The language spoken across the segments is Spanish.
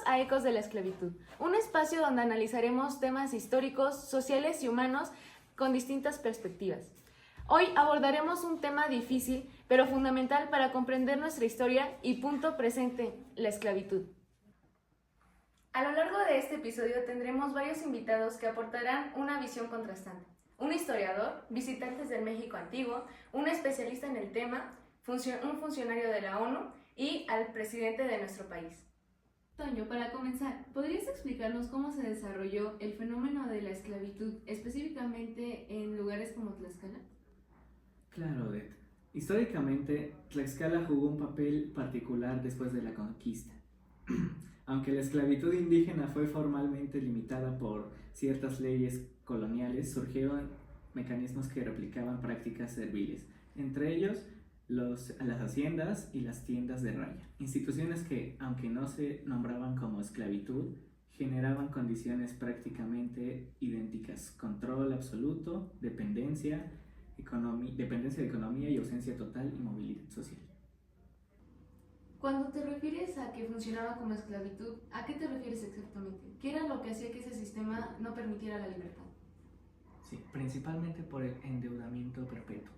a Ecos de la Esclavitud, un espacio donde analizaremos temas históricos, sociales y humanos con distintas perspectivas. Hoy abordaremos un tema difícil, pero fundamental para comprender nuestra historia y punto presente, la esclavitud. A lo largo de este episodio tendremos varios invitados que aportarán una visión contrastante. Un historiador, visitantes del México antiguo, un especialista en el tema, un funcionario de la ONU y al presidente de nuestro país. Toño, para comenzar, ¿podrías explicarnos cómo se desarrolló el fenómeno de la esclavitud, específicamente en lugares como Tlaxcala? Claro, Odette. Históricamente, Tlaxcala jugó un papel particular después de la conquista. Aunque la esclavitud indígena fue formalmente limitada por ciertas leyes coloniales, surgieron mecanismos que replicaban prácticas serviles, entre ellos las haciendas y las tiendas de raya, instituciones que, aunque no se nombraban como esclavitud, generaban condiciones prácticamente idénticas: control absoluto, dependencia de economía y ausencia total y movilidad social. Cuando te refieres a que funcionaba como esclavitud, ¿a qué te refieres exactamente? ¿Qué era lo que hacía que ese sistema no permitiera la libertad? Sí, principalmente por el endeudamiento perpetuo.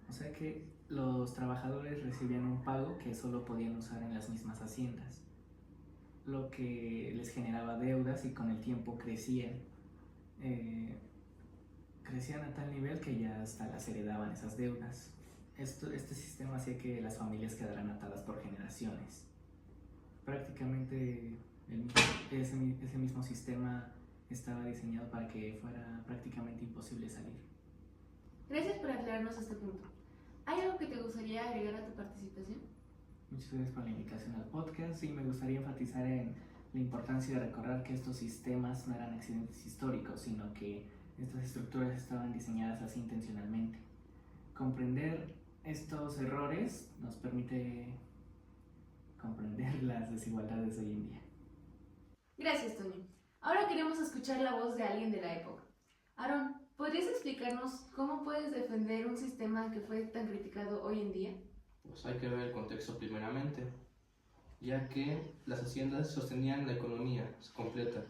O sea que los trabajadores recibían un pago que solo podían usar en las mismas haciendas, lo que les generaba deudas y con el tiempo crecían a tal nivel que ya hasta las heredaban esas deudas. Este sistema hacía que las familias quedaran atadas por generaciones. Prácticamente ese mismo sistema estaba diseñado para que fuera prácticamente imposible salir. Gracias por aclararnos este punto. ¿Hay algo que te gustaría agregar a tu participación? Muchas gracias por la invitación al podcast y me gustaría enfatizar en la importancia de recordar que estos sistemas no eran accidentes históricos, sino que estas estructuras estaban diseñadas así intencionalmente. Comprender estos errores nos permite comprender las desigualdades de hoy en día. Gracias, Toño. Ahora queremos escuchar la voz de alguien de la época. Aarón, ¿podrías explicarnos cómo puedes defender un sistema que fue tan criticado hoy en día? Pues hay que ver el contexto primeramente, ya que las haciendas sostenían la economía completa.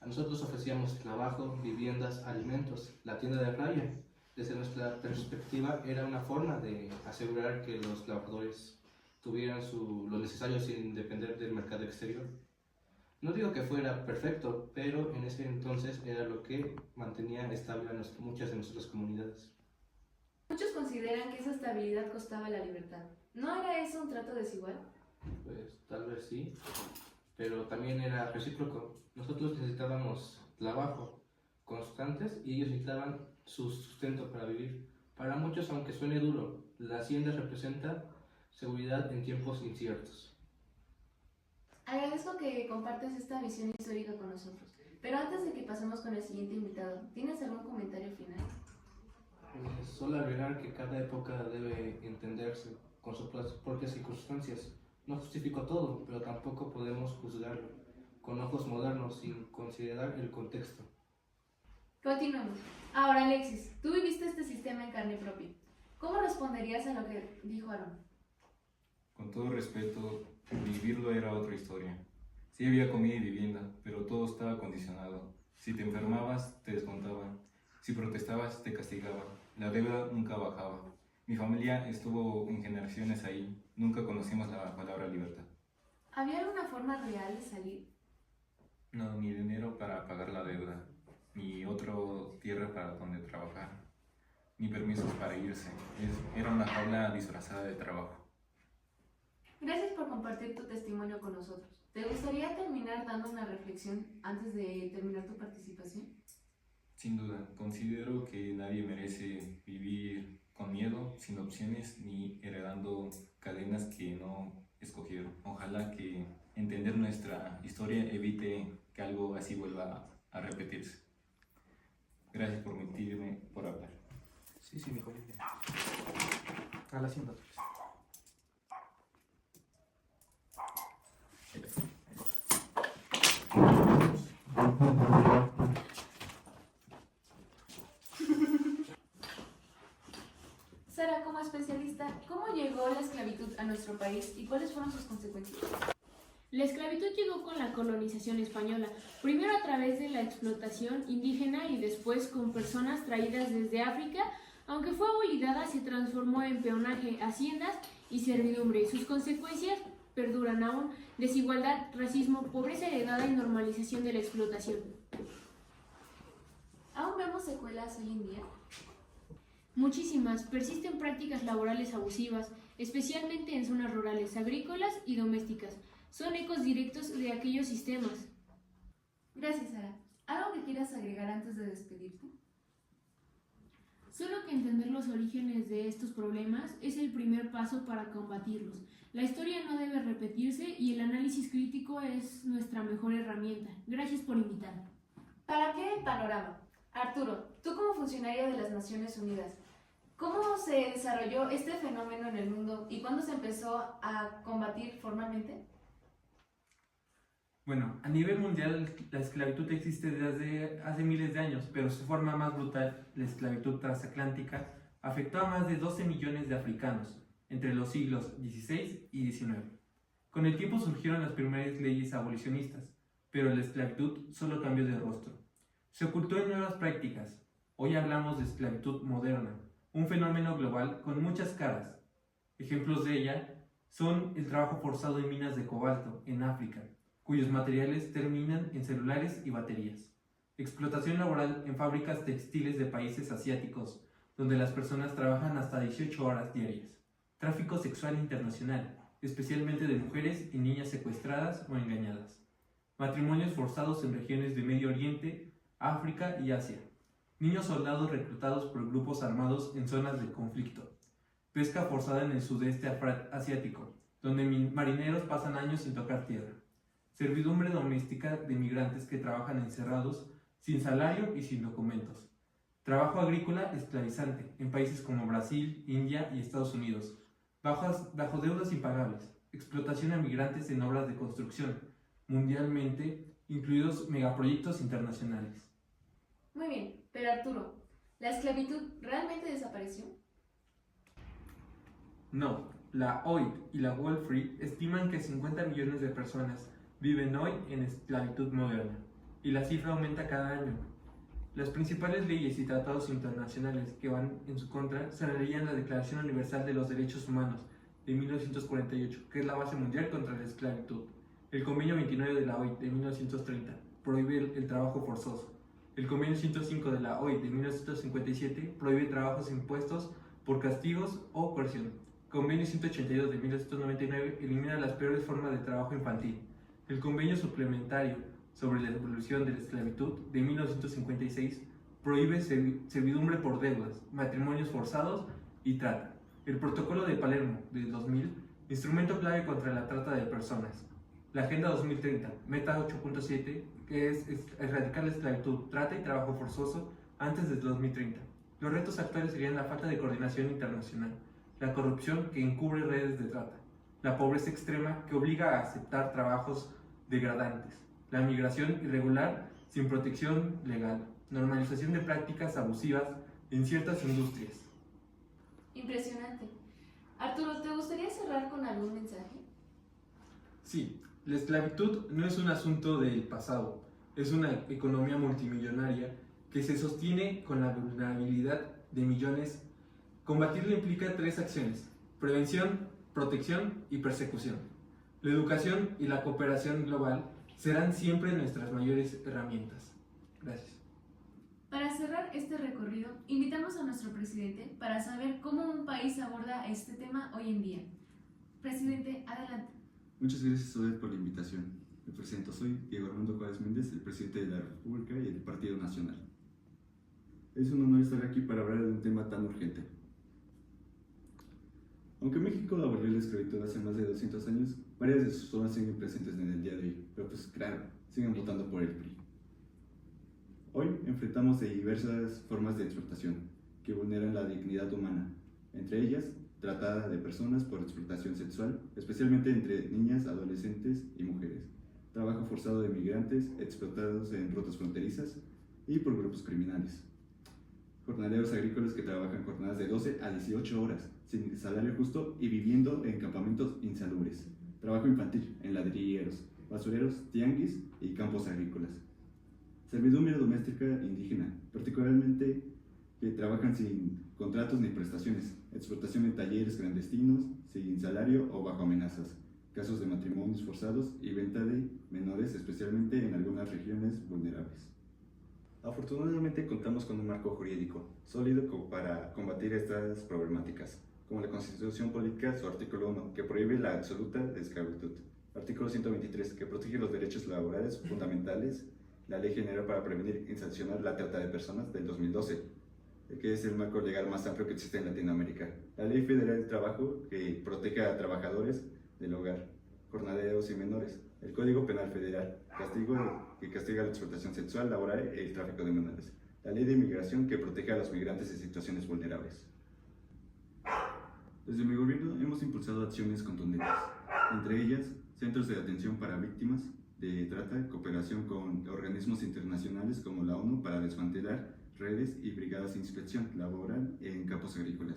A nosotros ofrecíamos trabajo, viviendas, alimentos. La tienda de raya, desde nuestra perspectiva, era una forma de asegurar que los trabajadores tuvieran lo necesario sin depender del mercado exterior. No digo que fuera perfecto, pero en ese entonces era lo que mantenía estable a muchas de nuestras comunidades. Muchos consideran que esa estabilidad costaba la libertad. ¿No era eso un trato desigual? Pues tal vez sí, pero también era recíproco. Nosotros necesitábamos trabajo constantes y ellos necesitaban su sustento para vivir. Para muchos, aunque suene duro, la hacienda representa seguridad en tiempos inciertos. Agradezco que compartas esta visión histórica con nosotros. Pero antes de que pasemos con el siguiente invitado, ¿tienes algún comentario final? Solo agregar que cada época debe entenderse con sus propias circunstancias. No justifico todo, pero tampoco podemos juzgarlo con ojos modernos sin considerar el contexto. Continuamos. Ahora, Alexis, tú viviste este sistema en carne propia. ¿Cómo responderías a lo que dijo Aarón? Con todo respeto, vivirlo era otra historia. Sí había comida y vivienda, pero todo estaba condicionado. Si te enfermabas, te descontaban. Si protestabas, te castigaban. La deuda nunca bajaba. Mi familia estuvo en generaciones ahí. Nunca conocimos la palabra libertad. ¿Había alguna forma real de salir? No, ni dinero para pagar la deuda, ni otra tierra para donde trabajar, ni permisos para irse. Era una jaula disfrazada de trabajo. Gracias por compartir tu testimonio con nosotros. ¿Te gustaría terminar dando una reflexión antes de terminar tu participación? Sin duda, considero que nadie merece vivir con miedo, sin opciones, ni heredando cadenas que no escogieron. Ojalá que entender nuestra historia evite que algo así vuelva a repetirse. Gracias por permitirme por hablar. Sí, mi hijo. A la hacienda. Sara, como especialista, ¿cómo llegó la esclavitud a nuestro país y cuáles fueron sus consecuencias? La esclavitud llegó con la colonización española, primero a través de la explotación indígena y después con personas traídas desde África. Aunque fue abolida, se transformó en peonaje, haciendas y servidumbre. Sus consecuencias perduran aún: desigualdad, racismo, pobreza heredada y normalización de la explotación. ¿Aún vemos secuelas hoy en día? Muchísimas. Persisten prácticas laborales abusivas, especialmente en zonas rurales, agrícolas y domésticas. Son ecos directos de aquellos sistemas. Gracias, Sara. ¿Algo que quieras agregar antes de despedirte? Solo que entender los orígenes de estos problemas es el primer paso para combatirlos. La historia no debe repetirse y el análisis crítico es nuestra mejor herramienta. Gracias por invitarme. Para ampliar el panorama, Arturo, tú como funcionario de las Naciones Unidas, ¿cómo se desarrolló este fenómeno en el mundo y cuándo se empezó a combatir formalmente? Bueno, a nivel mundial la esclavitud existe desde hace miles de años, pero su forma más brutal, la esclavitud transatlántica, afectó a más de 12 millones de africanos entre los siglos XVI y XIX. Con el tiempo surgieron las primeras leyes abolicionistas, pero la esclavitud solo cambió de rostro. Se ocultó en nuevas prácticas. Hoy hablamos de esclavitud moderna, un fenómeno global con muchas caras. Ejemplos de ella son el trabajo forzado en minas de cobalto en África, cuyos materiales terminan en celulares y baterías. Explotación laboral en fábricas textiles de países asiáticos, donde las personas trabajan hasta 18 horas diarias. Tráfico sexual internacional, especialmente de mujeres y niñas secuestradas o engañadas. Matrimonios forzados en regiones de Medio Oriente, África y Asia. Niños soldados reclutados por grupos armados en zonas de conflicto. Pesca forzada en el sudeste asiático, donde marineros pasan años sin tocar tierra. Servidumbre doméstica de migrantes que trabajan encerrados, sin salario y sin documentos. Trabajo agrícola esclavizante en países como Brasil, India y Estados Unidos. Bajo deudas impagables. Explotación a migrantes en obras de construcción, mundialmente, incluidos megaproyectos internacionales. Muy bien, pero Arturo, ¿la esclavitud realmente desapareció? No, la OIT y la Wall Street estiman que 50 millones de personas viven hoy en esclavitud moderna, y la cifra aumenta cada año. Las principales leyes y tratados internacionales que van en su contra serían la Declaración Universal de los Derechos Humanos de 1948, que es la base mundial contra la esclavitud. El Convenio 29 de la OIT de 1930 prohíbe el trabajo forzoso. El Convenio 105 de la OIT de 1957 prohíbe trabajos impuestos por castigos o coerción. Convenio 182 de 1999 elimina las peores formas de trabajo infantil. El Convenio Suplementario sobre la Abolición de la Esclavitud de 1956 prohíbe servidumbre por deudas, matrimonios forzados y trata. El Protocolo de Palermo de 2000, instrumento clave contra la trata de personas. La Agenda 2030, Meta 8.7, que es erradicar la esclavitud, trata y trabajo forzoso antes del 2030. Los retos actuales serían la falta de coordinación internacional, la corrupción que encubre redes de trata, la pobreza extrema que obliga a aceptar trabajos degradantes, la migración irregular sin protección legal, normalización de prácticas abusivas en ciertas industrias. Impresionante. Arturo, ¿te gustaría cerrar con algún mensaje? Sí, la esclavitud no es un asunto del pasado, es una economía multimillonaria que se sostiene con la vulnerabilidad de millones. Combatirla implica 3 acciones: prevención, protección y persecución. La educación y la cooperación global serán siempre nuestras mayores herramientas. Gracias. Para cerrar este recorrido, invitamos a nuestro presidente para saber cómo un país aborda este tema hoy en día. Presidente, adelante. Muchas gracias, Odette, por la invitación. Me presento, soy Diego Armando Juárez Méndez, el presidente de la República y del Partido Nacional. Es un honor estar aquí para hablar de un tema tan urgente. Aunque México abolió la esclavitud hace más de 200 años, varias de sus formas siguen presentes en el día de hoy, pero pues claro, siguen votando por el PRI. Hoy enfrentamos diversas formas de explotación que vulneran la dignidad humana, entre ellas trata de personas por explotación sexual, especialmente entre niñas, adolescentes y mujeres, trabajo forzado de migrantes explotados en rutas fronterizas y por grupos criminales, jornaleros agrícolas que trabajan jornadas de 12 a 18 horas, sin salario justo y viviendo en campamentos insalubres, trabajo infantil en ladrilleros, basureros, tianguis y campos agrícolas. Servidumbre doméstica indígena, particularmente que trabajan sin contratos ni prestaciones, explotación en talleres clandestinos, sin salario o bajo amenazas, casos de matrimonios forzados y venta de menores, especialmente en algunas regiones vulnerables. Afortunadamente contamos con un marco jurídico sólido para combatir estas problemáticas, como la Constitución Política, su artículo 1, que prohíbe la absoluta esclavitud, artículo 123, que protege los derechos laborales fundamentales, la Ley General para Prevenir y Sancionar la Trata de Personas del 2012, que es el marco legal más amplio que existe en Latinoamérica, la Ley Federal del Trabajo, que protege a trabajadores del hogar, jornaleros y menores, el Código Penal Federal, que castiga la explotación sexual, laboral y el tráfico de menores, la Ley de Inmigración, que protege a los migrantes en situaciones vulnerables. Desde mi gobierno hemos impulsado acciones contundentes, entre ellas centros de atención para víctimas de trata, cooperación con organismos internacionales como la ONU para desmantelar redes y brigadas de inspección laboral en campos agrícolas,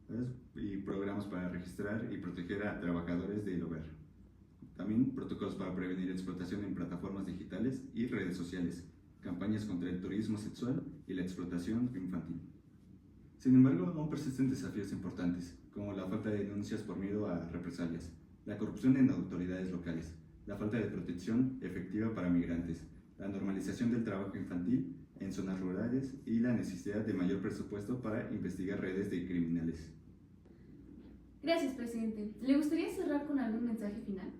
¿sabes? Y programas para registrar y proteger a trabajadores del hogar. También protocolos para prevenir explotación en plataformas digitales y redes sociales, campañas contra el turismo sexual y la explotación infantil. Sin embargo, aún persisten desafíos importantes, como la falta de denuncias por miedo a represalias, la corrupción en autoridades locales, la falta de protección efectiva para migrantes, la normalización del trabajo infantil en zonas rurales y la necesidad de mayor presupuesto para investigar redes de criminales. Gracias, presidente. ¿Le gustaría cerrar con algún mensaje final?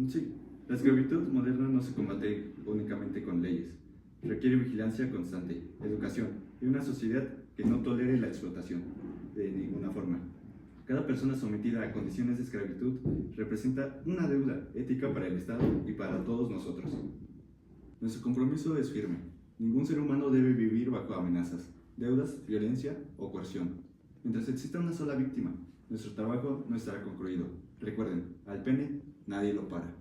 Sí, la esclavitud moderna no se combate únicamente con leyes. Requiere vigilancia constante, educación y una sociedad que no tolere la explotación de ninguna forma. Cada persona sometida a condiciones de esclavitud representa una deuda ética para el Estado y para todos nosotros. Nuestro compromiso es firme. Ningún ser humano debe vivir bajo amenazas, deudas, violencia o coerción. Mientras exista una sola víctima, nuestro trabajo no estará concluido. Recuerden, al pene nadie lo para.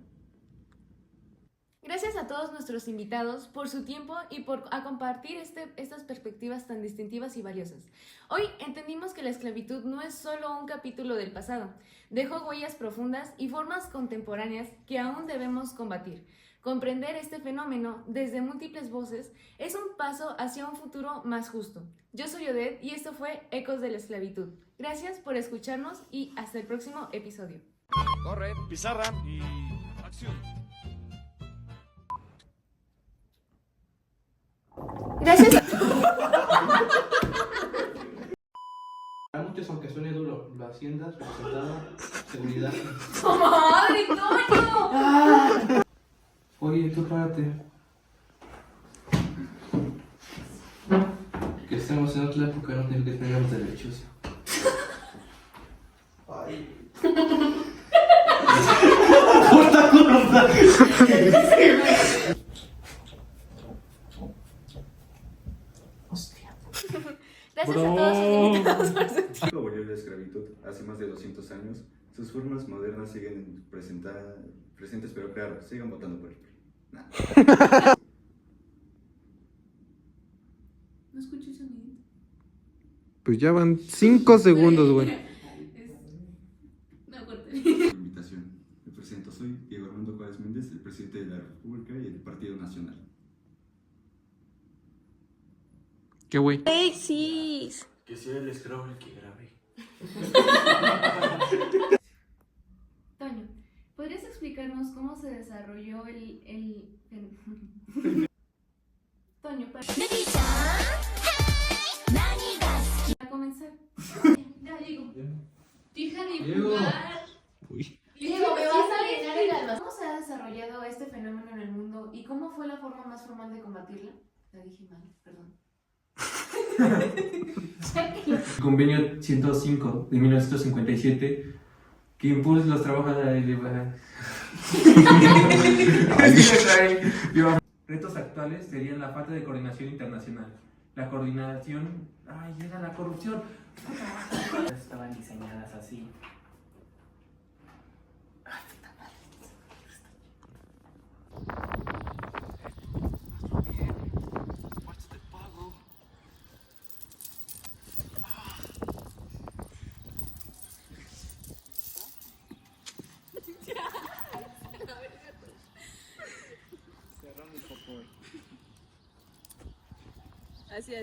Gracias a todos nuestros invitados por su tiempo y por compartir estas perspectivas tan distintivas y valiosas. Hoy entendimos que la esclavitud no es solo un capítulo del pasado, dejó huellas profundas y formas contemporáneas que aún debemos combatir. Comprender este fenómeno desde múltiples voces es un paso hacia un futuro más justo. Yo soy Odette y esto fue Ecos de la Esclavitud. Gracias por escucharnos y hasta el próximo episodio. Corre, pizarra y acción. Gracias. Para muchos, aunque suene duro, la hacienda representaba seguridad. ¡Madre, Toño! Oye, tú párate. Que estamos en otra época donde tengamos derechos. Ay. ¡Puta cosa! Hostia. Gracias a todos sus invitados por su tiempo. Abolió la esclavitud hace más de 200 años. Sus formas modernas siguen presentes, pero claro, sigan votando por el PRI. Nah. No escucho el sonido. Pues ya van 5 segundos, güey. No, corte. Invitación. Me presento, soy Diego Armando Juárez Méndez, el presidente de la República y del Partido Nacional. ¿Qué güey? Alexis. Que sea el esclavo el que grabe. Toño, ¿podrías explicarnos cómo se desarrolló Toño, para comenzar. Ya, Diego. Deja de jugar. Diego, me vas a llenar el alma. ¿Cómo se ha desarrollado este fenómeno en el mundo y cómo fue la forma más formal de combatirla? La dije mal, perdón. El convenio 105 de 1957 que impulsa los trabajadores Retos actuales serían la falta de coordinación internacional, la coordinación, era la corrupción. Estaban diseñadas así. Así.